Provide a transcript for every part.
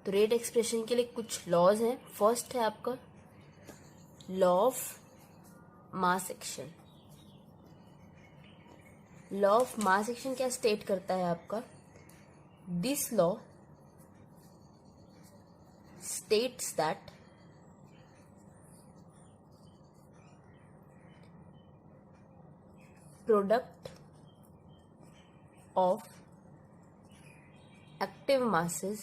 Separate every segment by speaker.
Speaker 1: तो rate expression के लिए कुछ लॉज हैं। फर्स्ट है आपका law of mass action. Law of mass action क्या स्टेट करता है आपका? This law states that product of active masses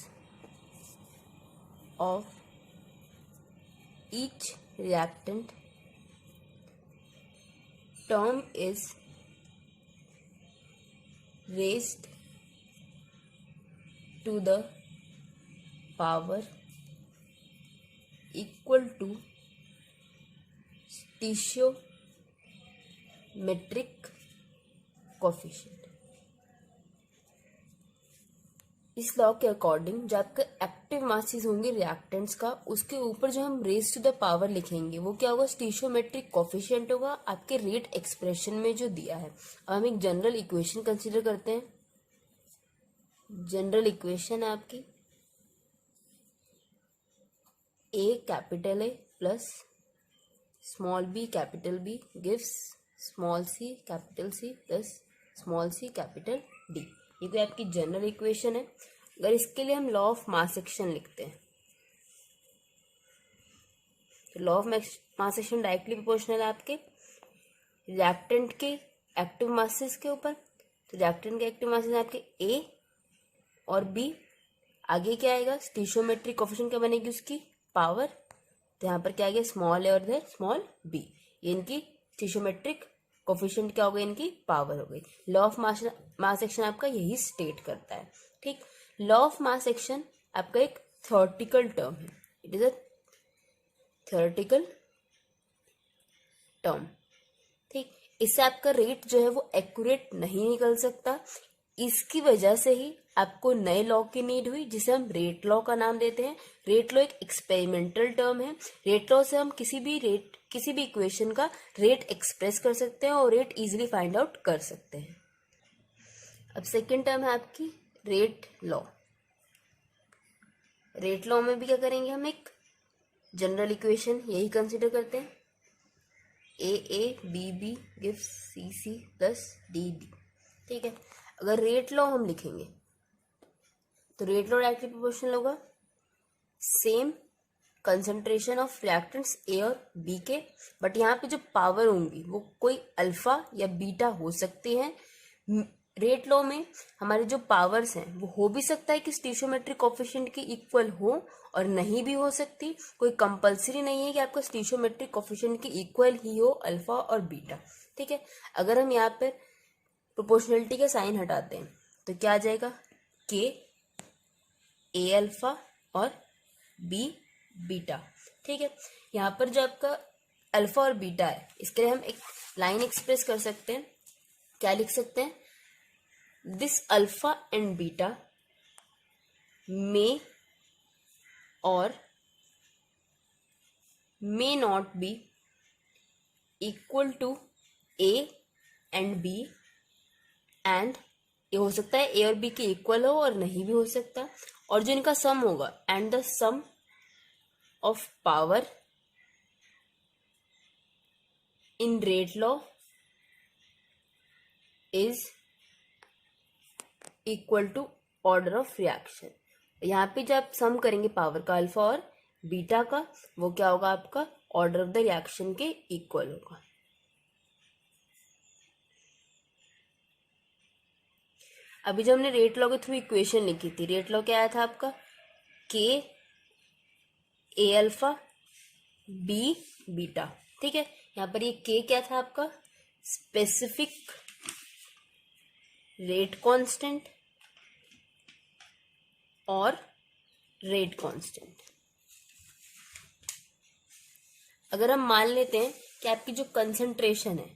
Speaker 1: of each reactant term is raised to the power equal to stoichiometric coefficient। इस law के according जो आपका active masses होंगे reactants का, उसके ऊपर जो हम रेज टू द पावर लिखेंगे वो क्या होगा? स्टीशियोमेट्रिक कोफिशिएंट होगा आपके रेट एक्सप्रेशन में जो दिया है। अब हम एक जनरल इक्वेशन कंसीडर करते हैं। जनरल इक्वेशन है आपकी a capital A plus small b capital B gives small c capital C plus small c capital D. ये कोई आपकी जनरल इक्वेशन है। अगर इसके लिए हम लॉ ऑफ मास एक्शन लिखते हैं तो law of mass action directly proportional है आपके रिएक्टेंट के एक्टिव मासेस के ऊपर। तो रिएक्टेंट के एक्टिव मासेस आपके ए और बी। आगे क्या आएगा? स्टीशियोमेट्रिक कोफिशिएंट क्या बनेगी? उसकी पावर। तो यहाँ पर क्या आ गया? स्मॉल ए और इधर स्मॉल बी। ये इनकी स्टीशियोमेट्रिक कोफिशिएंट क्या हो गई? इनकी पावर हो गई। लॉ ऑफ मास एक्शन आपका यही स्टेट करता है। ठीक, लॉ ऑफ मास एक्शन आपका एक थ्योरेटिकल टर्म है। It is a theoretical term. ठीक, इससे आपका रेट जो है वो एक्यूरेट नहीं निकल सकता। इसकी वजह से ही आपको नए लॉ की नीड हुई जिसे हम रेट लॉ का नाम देते हैं। रेट लॉ एक एक्सपेरिमेंटल टर्म है। रेट लॉ से हम किसी भी इक्वेशन का रेट एक्सप्रेस कर सकते हैं और रेट इजीली फाइंड आउट कर सकते हैं। अब सेकेंड टर्म है आपकी रेट लॉ। रेट लॉ में भी क्या करेंगे? हम एक जनरल इक्वेशन यही कंसीडर करते हैं A B B gives C C plus D D. ठीक है, अगर रेट लॉ हम लिखेंगे तो रेट लॉ डायरेक्टली प्रोपोर्शनल होगा same concentration of reactants A और बी के, बट यहाँ पे जो पावर होंगी वो कोई अल्फा या बीटा हो सकती है। रेट लॉ में हमारे जो पावर्स हैं वो हो भी सकता है कि स्टीशियोमेट्रिक कोफिशिएंट की इक्वल हो और नहीं भी हो सकती। कोई कंपलसरी नहीं है कि आपका स्टीशियोमेट्रिक कोफिशिएंट की इक्वल ही हो अल्फा और बीटा। ठीक है, अगर हम यहाँ पर प्रोपोर्शनलिटी का साइन हटाते हैं तो क्या आ जाएगा? के ए अल्फा और बी बीटा। ठीक है, यहाँ पर जो आपका अल्फा और बीटा है इसके लिए हम एक लाइन एक्सप्रेस कर सकते हैं। क्या लिख सकते हैं? This alpha and beta may और may not be equal to A and B, and ये हो सकता है ए और बी के इक्वल हो और नहीं भी हो सकता। और जो इनका सम होगा and the sum of power in rate law is equal to order of reaction. यहाँ पे जब आप सम करेंगे पावर का अल्फा और बीटा का, वो क्या होगा? आपका ऑर्डर ऑफ द रिएक्शन के इक्वल होगा। अभी जो हमने रेट लॉ के थ्रू इक्वेशन लिखी थी, रेट लॉ क्या आया था आपका? के ए अल्फा बी बीटा। ठीक है, यहाँ पर ये के क्या था आपका? स्पेसिफिक रेट कांस्टेंट और रेट कांस्टेंट। अगर हम मान लेते हैं कि आपकी जो कंसंट्रेशन है,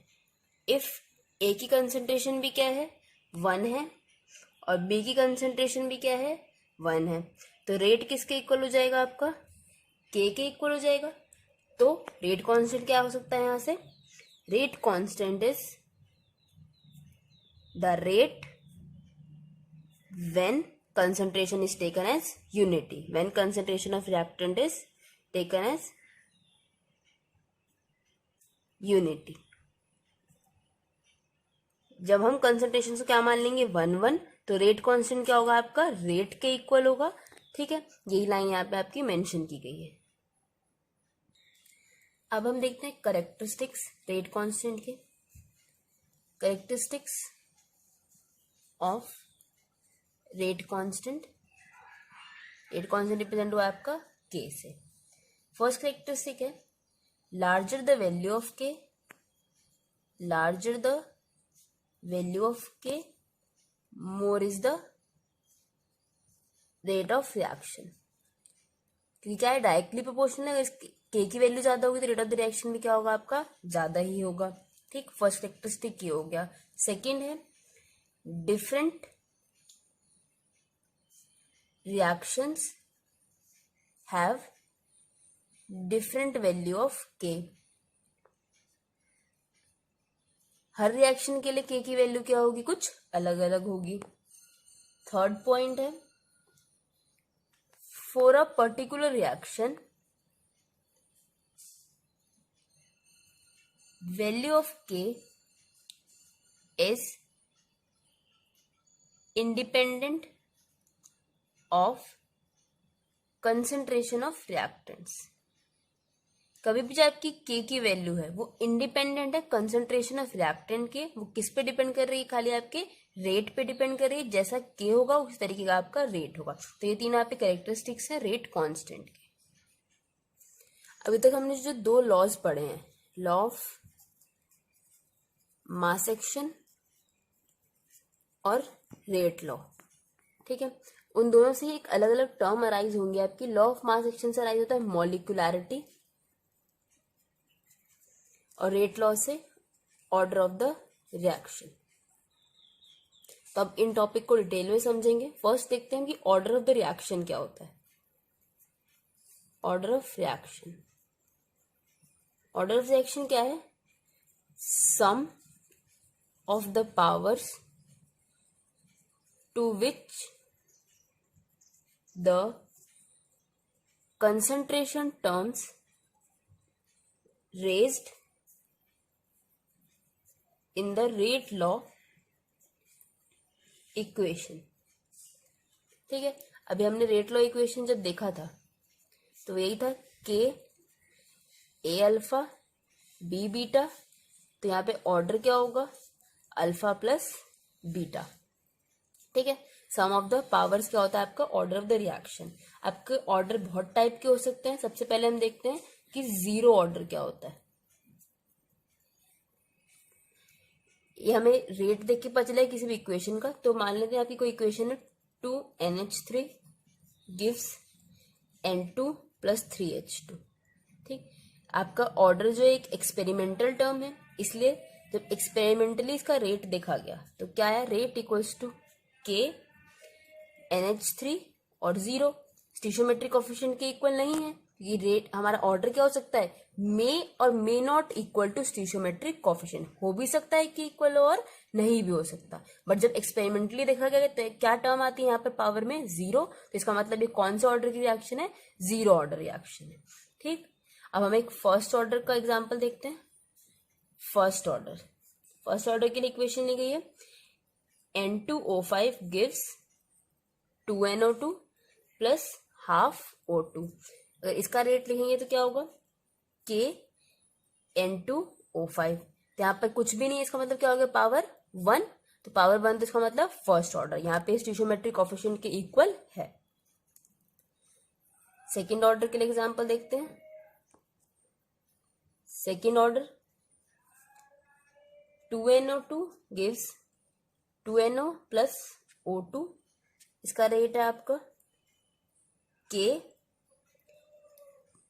Speaker 1: इफ ए की कंसंट्रेशन भी क्या है? 1 है और बी की कंसंट्रेशन भी क्या है? 1 है, तो रेट किसके इक्वल हो जाएगा? आपका के इक्वल हो जाएगा। तो रेट कांस्टेंट क्या हो सकता है यहाँ से? Rate constant is the rate when concentration is taken as unity. When concentration of reactant is taken as unity, जब हम कंसंट्रेशन को क्या मान लेंगे 1 1, तो रेट कांस्टेंट क्या होगा आपका, रेट के इक्वल होगा। ठीक है, यही लाइन यहाँ पे आपकी मेंशन की गई है। अब हम देखते हैं करेक्टरिस्टिक्स रेट कांस्टेंट के। Characteristics of rate constant, rate constant represent हुआ आपका के से। फर्स्ट करेक्टरिस्टिक है लार्जर द वैल्यू ऑफ के, लार्जर द वैल्यू ऑफ के more is the rate of reaction. क्योंकि क्या है, डायरेक्टली प्रोपोर्शनल है, अगर के की वैल्यू ज्यादा होगी तो रेट ऑफ द रिएक्शन भी क्या होगा आपका, ज्यादा ही होगा। ठीक, फर्स्ट करेक्टरिस्टिक ये हो गया। सेकंड है different reactions have different value of K। Her reaction के लिए K की वैल्यू क्या होगी, कुछ अलग अलग होगी। थर्ड पॉइंट है for a particular reaction value of K is independent of concentration of reactants. कभी भी जो आपकी के की वैल्यू है वो इंडिपेंडेंट है कंसेंट्रेशन ऑफ रिएक्टेंट के। वो किस पे डिपेंड कर रही है, खाली आपके रेट पे डिपेंड कर रही है। जैसा के होगा उस तरीके का आपका रेट होगा। तो ये तीन आपके कैरेक्टरिस्टिक्स है रेट कांस्टेंट के। अभी तक हमने जो दो लॉज पढ़े हैं, लॉ ऑफ मास एक्शन और रेट लॉ, ठीक है, उन दोनों से एक अलग अलग टर्म अराइज होंगे आपकी। लॉ ऑफ मास एक्शन से अराइज होता है मॉलिक्यूलैरिटी और रेट लॉ से ऑर्डर ऑफ द रिएक्शन। तो अब इन टॉपिक को डिटेल में समझेंगे। फर्स्ट देखते हैं कि ऑर्डर ऑफ द रिएक्शन क्या होता है। Order of reaction, order of reaction क्या है, sum of the powers to which the concentration terms raised in the rate law equation। ठीक है, अभी हमने रेट लॉ इक्वेशन जब देखा था तो यही था के ए अल्फा बी बीटा। तो यहाँ पे ऑर्डर क्या होगा, अल्फा प्लस बीटा। ठीक है, सम ऑफ द पावर्स क्या होता है आपका, ऑर्डर ऑफ द रिएक्शन। आपके ऑर्डर बहुत टाइप के हो सकते हैं। सबसे पहले हम देखते हैं कि जीरो ऑर्डर क्या होता है। ये हमें रेट देख के पता चला है किसी भी इक्वेशन का। तो मान लेते हैं आपकी कोई इक्वेशन है 2NH3 गिव्स N2 + 3H2। ठीक, आपका ऑर्डर जो एक एक्सपेरिमेंटल टर्म है, इसलिए जब एक्सपेरिमेंटली इसका रेट देखा गया तो क्या है, रेट इक्वल्स टू के NH3 और 0। स्टीशियोमेट्रिक कोफिशिएंट के इक्वल नहीं है। ये रेट हमारा ऑर्डर क्या हो सकता है, मे और may not equal to stoichiometric coefficient. हो भी सकता है कि इक्वल और नहीं भी हो सकता। बट जब एक्सपेरिमेंटली देखा गया तो क्या टर्म आती है यहाँ पर पावर में, 0। तो इसका मतलब ये कौन सा ऑर्डर की रिएक्शन है, 0 ऑर्डर रिएक्शन है। ठीक, अब हम एक फर्स्ट ऑर्डर का एग्जाम्पल देखते हैं। फर्स्ट ऑर्डर के लिए इक्वेशन ली गई है N2O5 gives 2NO2 plus half O2। अगर इसका रेट लिखेंगे तो क्या होगा, K N2O5। तो यहाँ पर कुछ भी नहीं है, इसका मतलब क्या होगा, पावर 1। तो पावर 1 तो इसका मतलब फर्स्ट ऑर्डर, यहाँ पे स्टीशियोमेट्रिक कोफिशिएंट के इक्वल है। सेकेंड ऑर्डर के लिए एग्जाम्पल देखते हैं। Second order 2NO2 gives 2NO plus O2। इसका रेट है आपका K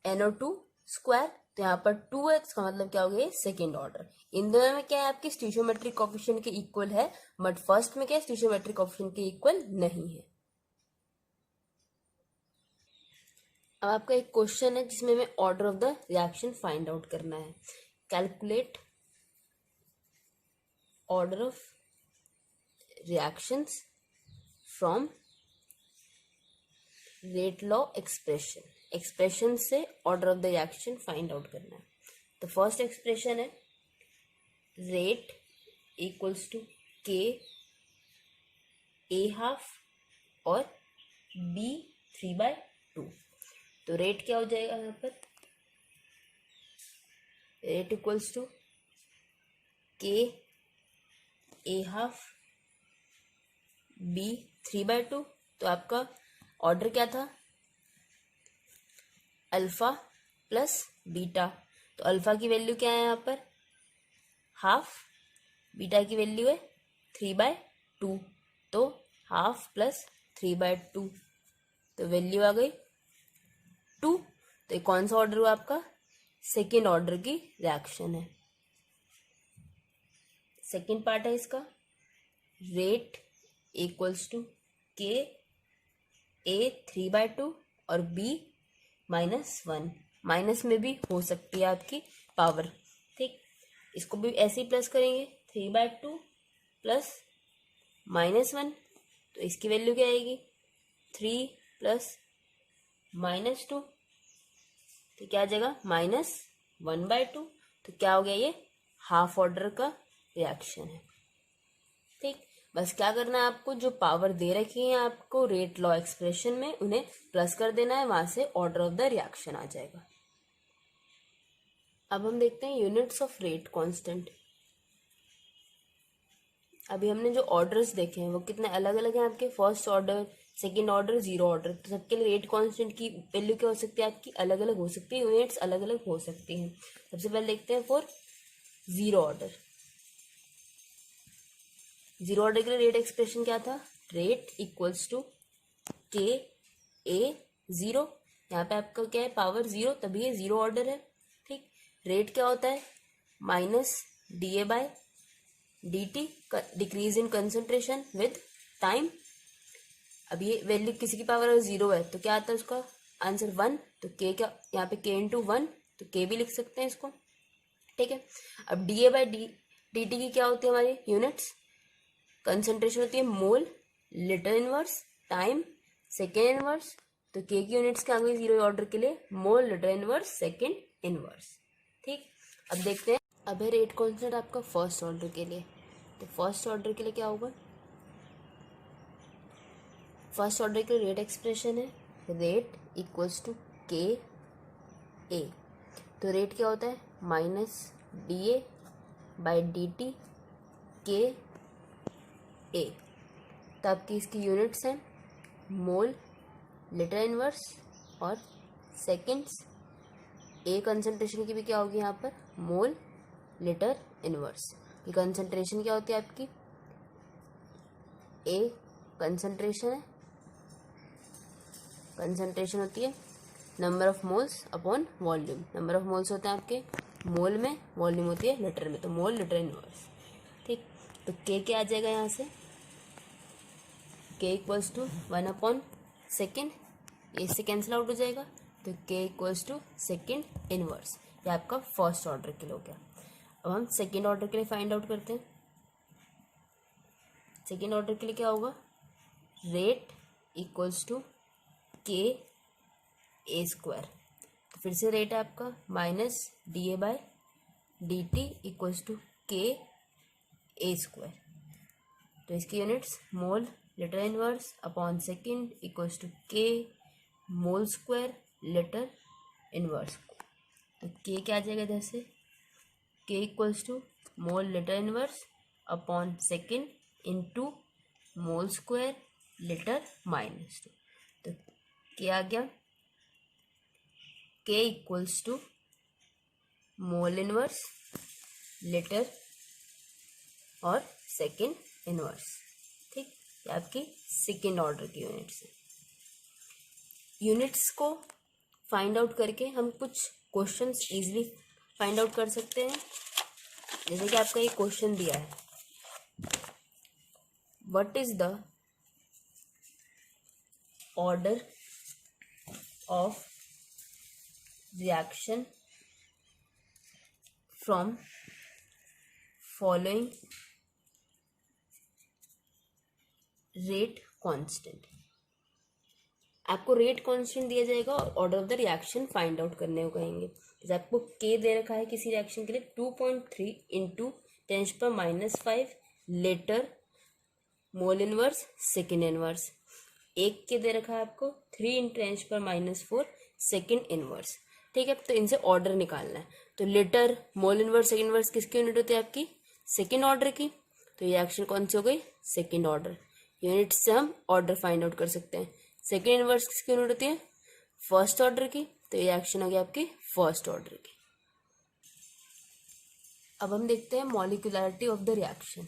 Speaker 1: NO2 स्क्वायर। तो यहाँ पर 2 है, इसका मतलब क्या हो गया, सेकेंड ऑर्डर। इन दोनों में क्या है, आपके स्टीशियोमेट्रिक कोफिशिएंट के इक्वल है। बट फर्स्ट में क्या है, स्टीशियोमेट्रिक कोफिशिएंट के इक्वल नहीं है। अब आपका एक क्वेश्चन है जिसमें हमें order of the reaction find out करना है। Calculate order of reactions from rate law expression से order of the reaction find out करना है। तो फर्स्ट एक्सप्रेशन है रेट इक्वल्स टू के ए हाफ और बी 3/2। तो रेट क्या हो जाएगा यहाँ पर, रेट इक्वल्स टू के ए हाफ बी 3/2। तो आपका ऑर्डर क्या था, अल्फा प्लस बीटा। तो अल्फा की वैल्यू क्या है यहाँ पर हाफ, बीटा की वैल्यू है 3/2। तो हाफ प्लस 3/2, तो वैल्यू आ गई 2। तो ये कौन सा ऑर्डर हुआ आपका, सेकेंड ऑर्डर की रिएक्शन है। सेकेंड पार्ट है इसका, रेट इक्वल्स टू के ए 3/2 और बी -1। माइनस में भी हो सकती है आपकी पावर, ठीक। इसको भी ऐसे ही प्लस करेंगे, 3/2 प्लस -1। तो इसकी वैल्यू क्या आएगी, 3 प्लस -2। तो क्या आ जाएगा -1/2। तो क्या हो गया, ये हाफ ऑर्डर का रिएक्शन है, ठीक। बस क्या करना है आपको, जो पावर दे रखी है आपको रेट लॉ एक्सप्रेशन में, उन्हें प्लस कर देना है, वहां से ऑर्डर ऑफ द रिएक्शन आ जाएगा। अब हम देखते हैं यूनिट्स ऑफ रेट कांस्टेंट। अभी हमने जो ऑर्डर्स देखे हैं वो कितने अलग अलग हैं आपके, first order, second order, zero order. तो सबके लिए रेट कांस्टेंट की वैल्यू क्या हो सकती है आपकी, अलग अलग हो सकती है, यूनिट्स अलग अलग हो सकती हैं। सबसे पहले देखते हैं for zero order. Zero order के लिए रेट एक्सप्रेशन क्या था, रेट इक्वल्स टू के ए 0। यहाँ पे आपका क्या है, पावर 0, तभी ये जीरो ऑर्डर है, ठीक। रेट क्या होता है, -dA/dt, decrease in concentration with time. अब ये वैल्यू किसी की पावर 0 है तो क्या आता है उसका आंसर 1। तो के क्या, यहाँ पे k × 1, तो k भी लिख सकते हैं इसको, ठीक है। अब dA/dt की क्या होती है हमारी यूनिट्स, कंसंट्रेशन होती है mole, litre inverse, time, second inverse. तो के की यूनिट्स क्या गई जीरो ऑर्डर के लिए, मोल, लीटर इनवर्स, सेकेंड इनवर्स, ठीक। अब देखते हैं, अब है रेट कांस्टेंट आपका फर्स्ट ऑर्डर के लिए। तो फर्स्ट ऑर्डर के लिए क्या होगा, फर्स्ट ऑर्डर के रेट एक्सप्रेशन है रेट इक्वल्स टू के ए। तो रेट क्या होता है, -dA/dt के ए। तो आपकी इसकी यूनिट्स हैं मोल, लीटर इनवर्स और सेकेंड्स। ए कंसंट्रेशन की भी क्या होगी यहाँ पर, मोल, लीटर इनवर्स। ये कंसंट्रेशन क्या होती है आपकी, ए कंसंट्रेशन है, कंसंट्रेशन होती है number of moles upon volume. Number of moles होते हैं आपके मोल में, वॉल्यूम होती है लीटर में, तो मोल, लीटर इनवर्स, ठीक। तो के क्या आ जाएगा यहाँ से, के इक्वल्स टू 1/2, ये इससे कैंसिल आउट हो जाएगा। तो K equals to second inverse. ये आपका फर्स्ट ऑर्डर के लिए हो गया। अब हम सेकेंड ऑर्डर के लिए फाइंड आउट करते हैं। सेकेंड ऑर्डर के लिए क्या होगा, रेट इक्वल्स टू के ए स्क्वायर। तो फिर से रेट है आपका -dA/dt इक्वल्स टू के ए स्क्वायर। तो इसकी units mole, litre inverse upon second equals to K mole square litre inverse. तो के क्या आ जाएगा, जैसे K equals to mole, litre inverse upon second into mole square litre -2। तो के आ गया, K equals to mole inverse, litre और second inverse, ठीक। ये आपकी सेकेंड ऑर्डर की यूनिट्स है। यूनिट्स को फाइंड आउट करके हम कुछ क्वेश्चंस इजीली फाइंड आउट कर सकते हैं। जैसे कि आपका ये क्वेश्चन दिया है, what is the order of reaction from following rate constant. आपको रेट कांस्टेंट दिया जाएगा और order of the reaction find out करने को कहेंगे। जैसे आपको के दे रखा है किसी रिएक्शन के लिए 2.3 into 10⁻⁵ litre mole inverse second inverse. एक के दे रखा है आपको 3 इंटू 10⁻⁴ सेकेंड इनवर्स। ठीक है, तो इनसे ऑर्डर निकालना है। तो litre mole inverse second inverse किसकी यूनिट होती है आपकी? सेकेंड ऑर्डर की। तो ये एक्शन कौन सी हो गई? Second order. यूनिट से हम ऑर्डर फाइंड आउट कर सकते हैं। सेकेंड इनवर्स किसकी यूनिट होती है? फर्स्ट ऑर्डर की। तो ये एक्शन हो गया आपकी फर्स्ट ऑर्डर की। अब हम देखते हैं molecularity of the reaction.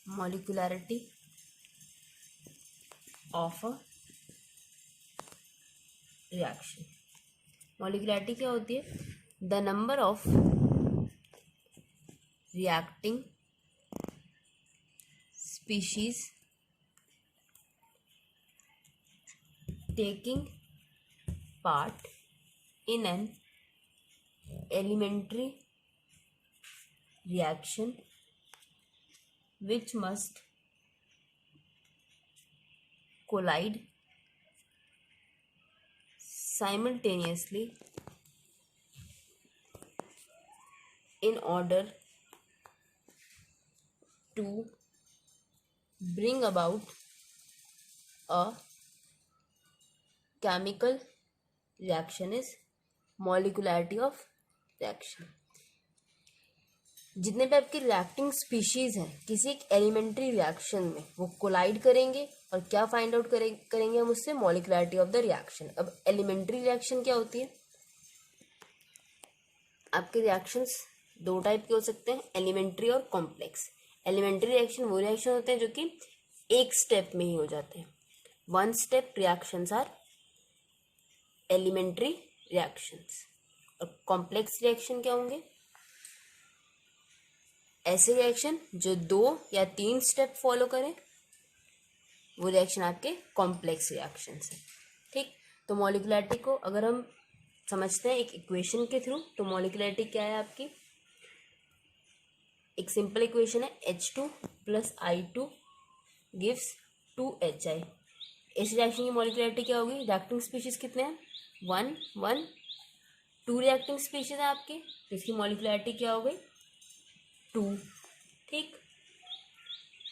Speaker 1: Molecularity of a reaction. Molecularity क्या होती है? The number of reacting species taking part in an elementary reaction which must collide simultaneously in order to bring about a chemical reaction is molecularity of reaction। जितने भी आपके reacting species हैं किसी एक elementary reaction में वो collide करेंगे और क्या फाइंड आउट करेंगे हम उससे? मॉलिक्यूलैरिटी ऑफ द रिएक्शन। अब एलिमेंट्री रिएक्शन क्या होती है? आपके रिएक्शंस दो टाइप के हो सकते हैं, एलिमेंट्री और कॉम्प्लेक्स। एलिमेंट्री रिएक्शन वो रिएक्शन होते हैं जो कि एक स्टेप में ही हो जाते हैं। One step reactions are elementary reactions. और कॉम्प्लेक्स रिएक्शन क्या होंगे? ऐसे रिएक्शन जो 2 या 3 स्टेप फॉलो करें, वो रिएक्शन आपके कॉम्प्लेक्स रिएक्शंस है। ठीक, तो मॉलिक्यूलैरिटी को अगर हम समझते हैं एक इक्वेशन के थ्रू, तो मॉलिक्यूलैरिटी क्या है आपकी? एक सिंपल इक्वेशन है H2 + I2 गिव्स 2HI। इस रिएक्शन की मॉलिक्यूलैरिटी क्या होगी? रिएक्टिंग स्पीशीज कितने हैं? 1 1 2 रिएक्टिंग स्पीशीज है आपके, तो इसकी मॉलिक्यूलैरिटी क्या हो गई? 2। ठीक,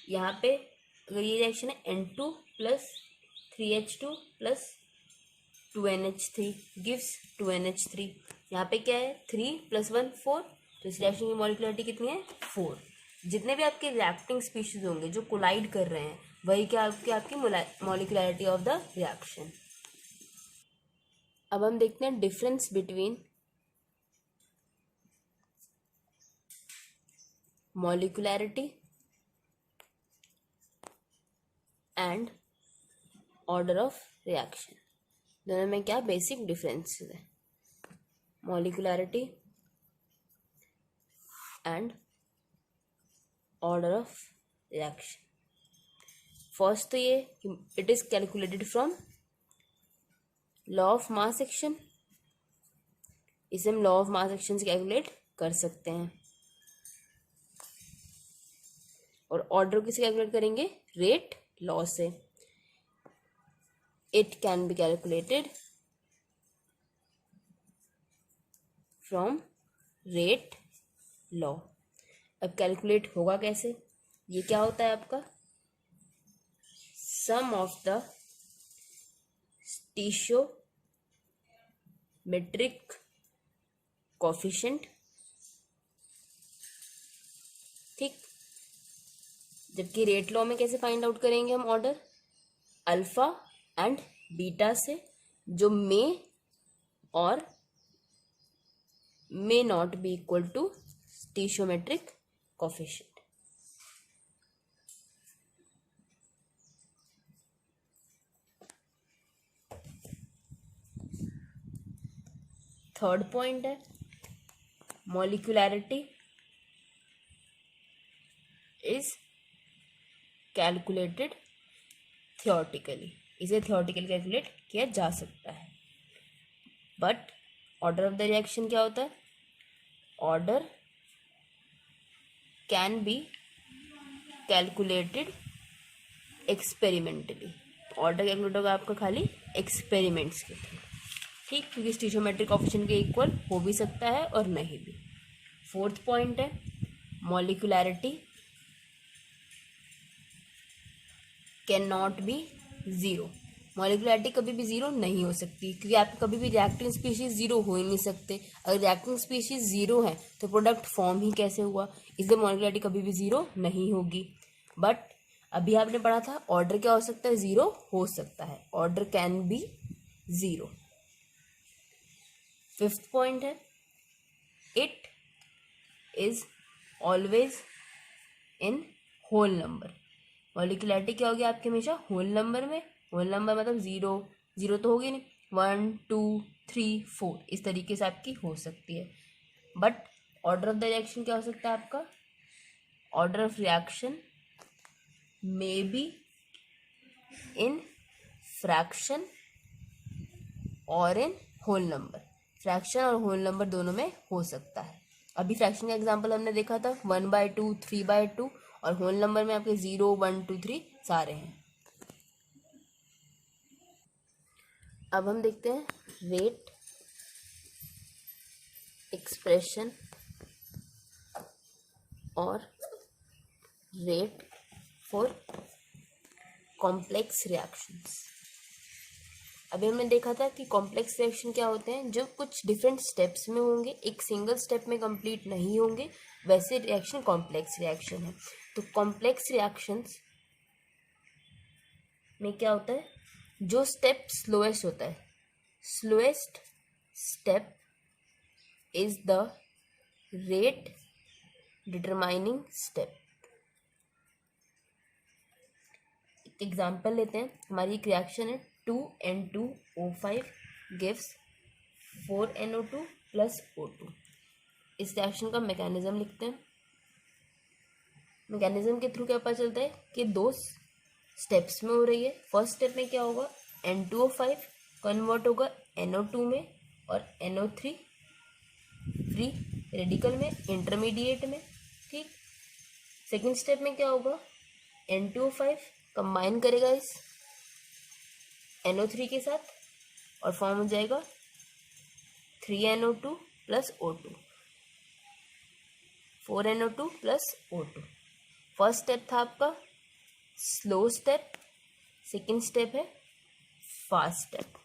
Speaker 1: यहाँ पे अगर ये रिएक्शन है N2 + 3H2 + 2NH3 gives 2NH3। यहाँ पे क्या है? 3 + 1 4, तो इस रिएक्शन की मॉलिक्यूलैरिटी कितनी है? 4। जितने भी आपके रिएक्टिंग स्पीशीज होंगे जो कोलाइड कर रहे हैं, वही क्या आपकी मॉलिक्यूलैरिटी ऑफ द रिएक्शन। अब हम देखते हैं difference between molecularity and order of reaction. दोनों में क्या बेसिक डिफरेंसेस है? Molecularity and order of reaction. First तो ये it is calculated from law of mass action. इसे हम लॉ ऑफ मास एक्शन से कैलकुलेट कर सकते हैं। और ऑर्डर किसे कैलकुलेट करेंगे? रेट लॉ से। It can be calculated from rate law. अब कैलकुलेट होगा कैसे? ये क्या होता है आपका? Sum of the stoichiometric coefficient. ठीक, जबकि रेट लॉ में कैसे फाइंड आउट करेंगे हम ऑर्डर? अल्फा एंड बीटा से, जो मे और may not be equal to stoichiometric coefficient. Third point है मॉलिक्यूलैरिटी इज कैलकुलेटेड थियोरेटिकली। इसे थियोरेटिकली कैलकुलेट किया जा सकता है, but order of the reaction क्या होता है? Order can be calculated experimentally. Order calculate होगा आपका खाली एक्सपेरिमेंट्स के थ्रू, ठीक, क्योंकि स्टीरियोमेट्रिक कोएफिशिएंट के इक्वल हो भी सकता है और नहीं भी। फोर्थ पॉइंट है मॉलिक्यूलैरिटी कैन नॉट बी ज़ीरो। मॉलिक्यूलैरिटी कभी भी ज़ीरो नहीं हो सकती, क्योंकि आप कभी भी रिएक्टिंग स्पीशीज ज़ीरो हो ही नहीं सकते। अगर रिएक्टिंग स्पीशीज ज़ीरो है तो प्रोडक्ट फॉर्म ही कैसे हुआ, इसलिए मॉलिक्यूलैरिटी कभी भी ज़ीरो नहीं होगी। बट अभी आपने पढ़ा था ऑर्डर क्या हो सकता है, ज़ीरो हो सकता है, order can be zero. Fifth point है it is always in whole number. Molecularity क्या होगी आपके हमेशा होल नंबर में। होल नंबर मतलब ज़ीरो, ज़ीरो तो होगी नहीं, 1 2 3 4 इस तरीके से आपकी हो सकती है। But order of the reaction क्या हो सकता है आपका, order of reaction may be in fraction और इन होल नंबर। फ्रैक्शन और होल नंबर दोनों में हो सकता है। अभी फ्रैक्शन का एग्जांपल हमने देखा था 1/2 3/2, और होल नंबर में आपके 0 1 2 3 सारे हैं। अब हम देखते हैं रेट एक्सप्रेशन और रेट फॉर कॉम्प्लेक्स रिएक्शंस। अभी हमने देखा था कि कॉम्प्लेक्स रिएक्शन क्या होते हैं, जो कुछ डिफरेंट स्टेप्स में होंगे, एक सिंगल स्टेप में कंप्लीट नहीं होंगे, वैसे रिएक्शन कॉम्प्लेक्स रिएक्शन है। तो कॉम्प्लेक्स रिएक्शंस में क्या होता है, जो स्टेप स्लोएस्ट होता है, slowest step is the rate determining step. एक एग्जांपल लेते हैं, हमारी एक रिएक्शन है 2N2O5 gives 4NO2 plus O2। इस रिएक्शन का मैकेनिज्म लिखते हैं। मैकेनिज्म के थ्रू क्या पता चलता है कि दो स्टेप्स में हो रही है। फर्स्ट स्टेप में क्या होगा, N2O5 कन्वर्ट होगा NO2 में और NO3 फ्री रेडिकल में, इंटरमीडिएट में, ठीक। सेकेंड स्टेप में क्या होगा, N2O5 कंबाइन करेगा इस NO3 के साथ और फॉर्म हो जाएगा 3NO2 plus O2, 4NO2 plus O2। First step था आपका स्लो स्टेप, सेकेंड स्टेप है फास्ट स्टेप।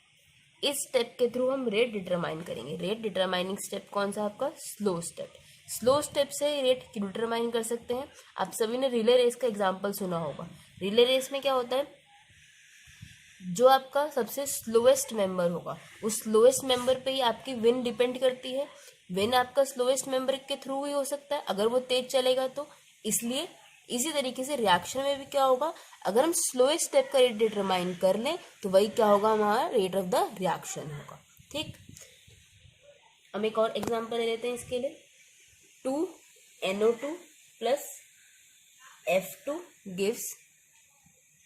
Speaker 1: इस स्टेप के थ्रू हम रेट डिटरमाइन करेंगे। रेट डिटरमाइनिंग स्टेप कौन सा आपका, स्लो स्टेप। स्लो स्टेप से रेट डिटरमाइन कर सकते हैं। आप सभी ने रिले रेस का एग्जांपल सुना होगा। रिले रेस में क्या होता है, जो आपका सबसे स्लोएस्ट मेंबर होगा, उस स्लोएस्ट मेंबर पे ही आपकी विन डिपेंड करती है। विन आपका स्लोएस्ट मेंबर के थ्रू ही हो सकता है अगर वो तेज चलेगा तो। इसलिए इसी तरीके से रिएक्शन में भी क्या होगा, अगर हम स्लोएस्ट स्टेप का रेट डिटरमाइन कर लें तो वही क्या होगा, हमारा रेट ऑफ द रिएक्शन होगा, ठीक। हम एक और एग्जांपल ले लेते हैं इसके लिए। 2NO2 plus F2 gives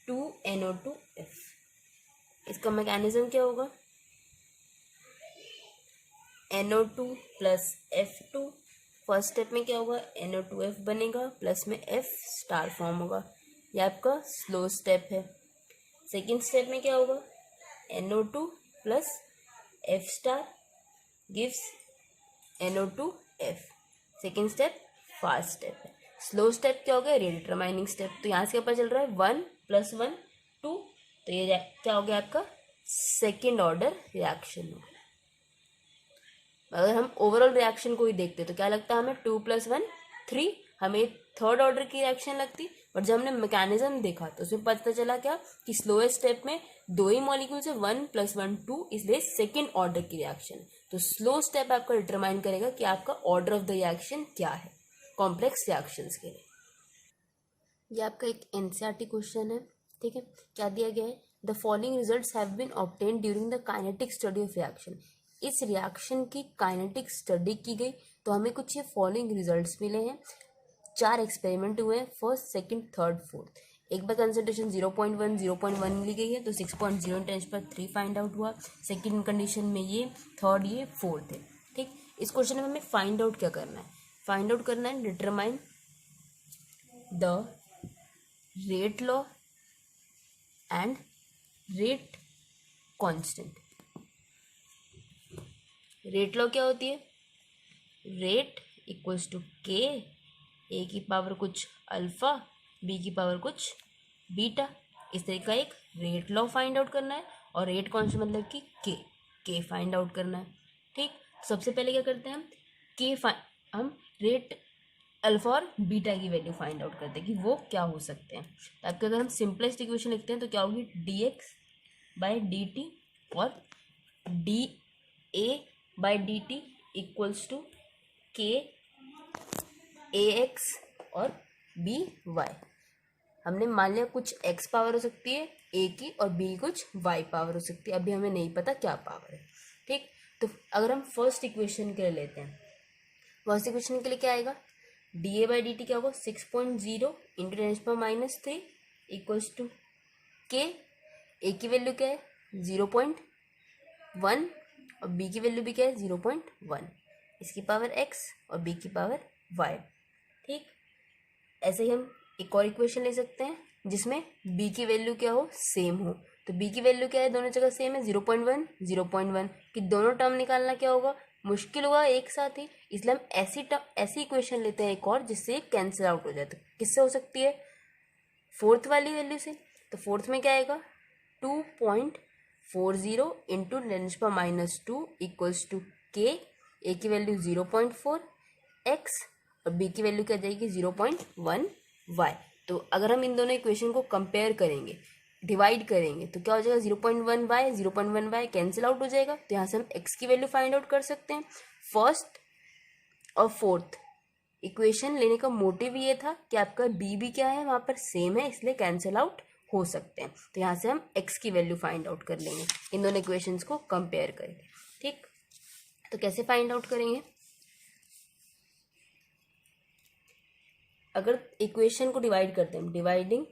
Speaker 1: 2NO2F। इसका मैकेनिज्म क्या होगा, NO2 plus F2। First step में क्या होगा, NO2F बनेगा, प्लस में F स्टार फॉर्म होगा, ये आपका स्लो स्टेप है। सेकेंड स्टेप में क्या होगा, NO2 plus F star gives NO2F। Second step fast step है। स्लो स्टेप क्या होगा, रेट डिटरमाइनिंग स्टेप। तो यहाँ से क्या पता चल रहा है 1 + 1 2, तो ये क्या हो गया आपका सेकेंड ऑर्डर रिएक्शन होगा। अगर हम ओवरऑल रिएक्शन को ही देखते तो क्या लगता है हमें, 2 + 1 3, हमें थर्ड ऑर्डर की रिएक्शन लगती। बट जब हमने मैकेनिज्म देखा तो उसमें पता चला क्या कि स्लोएस्ट स्टेप में दो ही मॉलिक्यूल से 1 + 1 2, इसलिए सेकेंड ऑर्डर की रिएक्शन। तो स्लो स्टेप आपका डिटरमाइन करेगा कि आपका ऑर्डर ऑफ द रिएक्शन क्या है कॉम्प्लेक्स रिएक्शंस के लिए। ये आपका एक एनसीईआरटी क्वेश्चन है, ठीक है। क्या दिया गया है, the following results have been obtained during the kinetic study of reaction. इस रिएक्शन की काइनेटिक स्टडी की गई तो हमें कुछ ये फॉलोइंग रिजल्ट्स मिले हैं। 4 एक्सपेरिमेंट हुए हैं, फर्स्ट सेकंड थर्ड फोर्थ। एक बार कंसंट्रेशन 0.1 मिली गई है तो 6.0 × 10³ फाइंड आउट हुआ। सेकंड कंडीशन में ये, थर्ड ये, फोर्थ है, ठीक। इस क्वेश्चन में हमें फाइंड आउट क्या करना है, फाइंड आउट करना है determine the rate law and rate constant. Rate law क्या होती है? रेट इक्वल्स टू के, ए की पावर कुछ अल्फा, बी की पावर कुछ बीटा। इस तरह का एक रेट लॉ फाइंड आउट करना है, और रेट कांस्टेंट मतलब कि के फाइंड आउट करना है। ठीक, सबसे पहले क्या करते हैं हम हम रेट अल्फा और बीटा की वैल्यू फाइंड आउट करते हैं कि वो क्या हो सकते हैं। ताकि अगर हम सिंपलेस्ट इक्वेशन लिखते हैं तो क्या होगी, d x by D t और d A by D T equals to के ए एक्स और बी वाई। हमने मान लिया कुछ एक्स पावर हो सकती है ए की और बी कुछ वाई पावर हो सकती है, अभी हमें नहीं पता क्या पावर है। ठीक, तो अगर हम फर्स्ट इक्वेशन के लिए लेते हैं, फर्स्ट इक्वेशन के लिए क्या आएगा, D A by D T क्या होगा, 6.0 into ten power minus 3 equals to के। ए की वैल्यू क्या है 0.1 और बी की वैल्यू भी क्या है 0.1, इसकी पावर एक्स और बी की पावर वाई। ठीक, ऐसे ही हम एक और इक्वेशन ले सकते हैं जिसमें b की वैल्यू क्या हो, सेम हो। तो b की वैल्यू क्या है, दोनों जगह सेम है, 0.1 0.1 कि दोनों टर्म निकालना क्या होगा, मुश्किल होगा एक साथ ही, इसलिए हम ऐसी इक्वेशन लेते हैं एक और जिससे कैंसिल आउट हो जाए। तो किससे हो सकती है, फोर्थ वाली वैल्यू से। तो फोर्थ में क्या आएगा, 2.40 into ten power minus 2 equals to के। ए की वैल्यू 0.4 एक्स और बी की वैल्यू क्या जाएगी 0.1 वाई। तो अगर हम इन दोनों इक्वेशन को कंपेयर करेंगे, डिवाइड करेंगे, तो क्या हो जाएगा 0.1 वाई 0.1 वाई कैंसिल आउट हो जाएगा। तो यहाँ से हम x की वैल्यू फाइंड आउट कर सकते हैं। फर्स्ट और फोर्थ इक्वेशन लेने का मोटिव ये था कि आपका b भी क्या है वहाँ पर सेम है, इसलिए कैंसिल आउट हो सकते हैं। तो यहाँ से हम x की वैल्यू फाइंड आउट कर लेंगे इन दोनों इक्वेशंस को कंपेयर करेंगे। ठीक, तो कैसे फाइंड आउट करेंगे, अगर इक्वेशन को डिवाइड करते हैं, dividing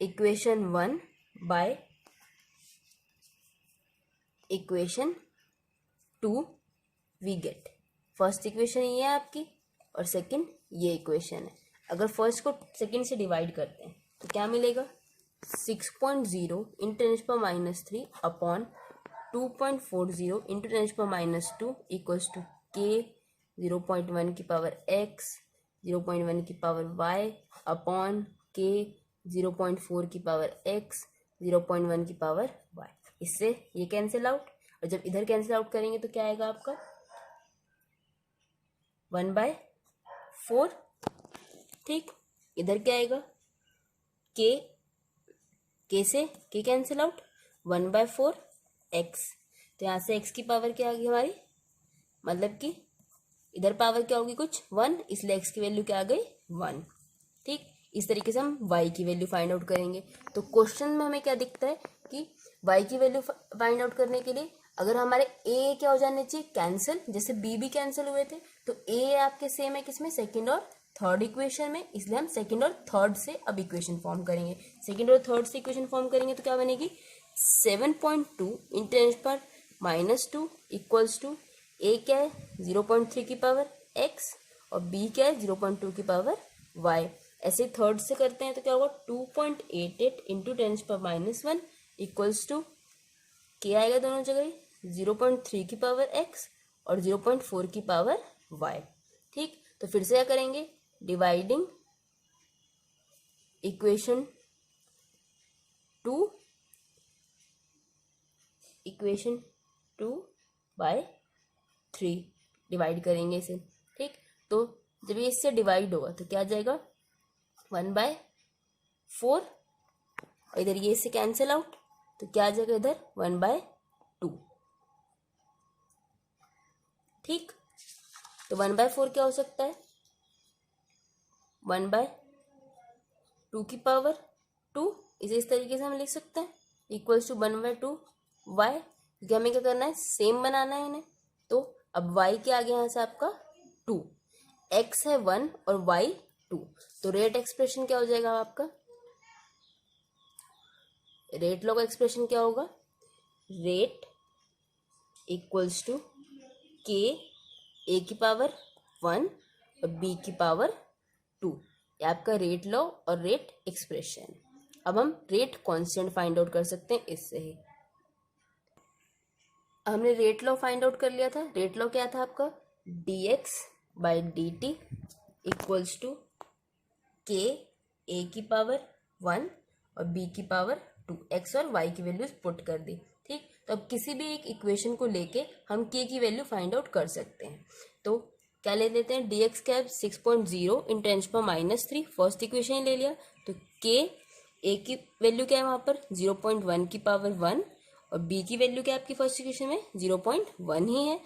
Speaker 1: equation 1 by equation 2 we get, first equation ये है आपकी और सेकंड ये इक्वेशन है। अगर फर्स्ट को सेकंड से डिवाइड करते हैं तो क्या मिलेगा, 6.0 into ten power minus 3 upon 2.40 into ten power minus 2 equals to K 0.1 की पावर एक्स 0.1 की पावर y अपॉन के 0.4 की पावर x 0.1 की पावर y। इससे ये कैंसिल आउट, और जब इधर कैंसिल आउट करेंगे तो क्या आएगा आपका 1/4। ठीक, इधर क्या आएगा, के से के कैंसिल आउट 1/4 x। तो यहाँ से x की पावर क्या आ गई हमारी, मतलब कि इधर पावर क्या होगी कुछ 1, इसलिए x की वैल्यू क्या आ गई 1। ठीक, इस तरीके से हम y की वैल्यू फाइंड आउट करेंगे। तो क्वेश्चन में हमें क्या दिखता है कि y की वैल्यू फाइंड आउट करने के लिए अगर हमारे a क्या हो जाने चाहिए कैंसिल, जैसे b भी कैंसिल हुए थे, तो a आपके सेम है किसमें, सेकंड और थर्ड इक्वेशन में, इसलिए हम सेकंड और थर्ड से अब इक्वेशन फॉर्म करेंगे। सेकंड और थर्ड से इक्वेशन फॉर्म करेंगे तो क्या बनेगी 7.2 into ten power minus 2 equals to a क्या है 0.3 की पावर x और b क्या है 0.2 की पावर y। ऐसे थर्ड से करते हैं तो क्या होगा 2.88 into ten power minus 1 equals to K आएगा दोनों जगह 0.3 की पावर x और 0.4 की पावर y। ठीक, तो फिर से क्या करेंगे, डिवाइडिंग इक्वेशन 2 बाय 3 डिवाइड करेंगे इसे। ठीक, तो जब ये इससे डिवाइड होगा तो क्या आ जाएगा 1/4 और इधर ये इससे कैंसिल आउट तो क्या आ जाएगा इधर 1/2। ठीक, तो 1/4 क्या हो सकता है 1/2 की पावर 2, इसे इस तरीके से हम लिख सकते हैं इक्वल्स टू 1/2 y, क्योंकि हमें क्या करना है सेम बनाना है इन्हें। तो अब y के आगे यहाँ से आपका 2, x है 1 और y 2, तो रेट एक्सप्रेशन क्या हो जाएगा आपका, रेट लॉ का एक्सप्रेशन क्या होगा, रेट इक्वल्स टू के a की पावर 1 और b की पावर 2, ये आपका रेट लॉ और रेट एक्सप्रेशन। अब हम रेट कांस्टेंट फाइंड आउट कर सकते हैं इससे ही। हमने रेट लॉ फाइंड आउट कर लिया था। रेट लॉ क्या था आपका, dx by D T equals to के ए की पावर 1 और b की पावर 2, x और y की वैल्यूज पुट कर दी। ठीक, तो अब किसी भी एक इक्वेशन को लेके हम k की वैल्यू फाइंड आउट कर सकते हैं। तो क्या ले लेते हैं, dx कैप 6.0 इन 10⁻³ फर्स्ट इक्वेशन ले लिया। तो k a की वैल्यू क्या है वहां पर 0.1 की पावर 1 और b की वैल्यू क्या है आपकी फर्स्ट इक्वेशन में 0.1 ही है,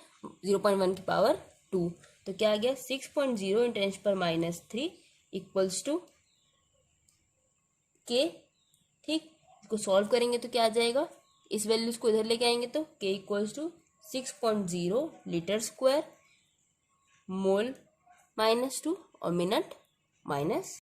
Speaker 1: 0.1 की पावर 2। तो क्या आ गया 6.0 इन 10⁻³ इक्वल्स टू के। ठीक, इसको सॉल्व करेंगे तो क्या आ जाएगा, इस वैल्यूज को इधर लेके आएंगे तो K equals to 6.0 litre square mole -2 और मिनट -1।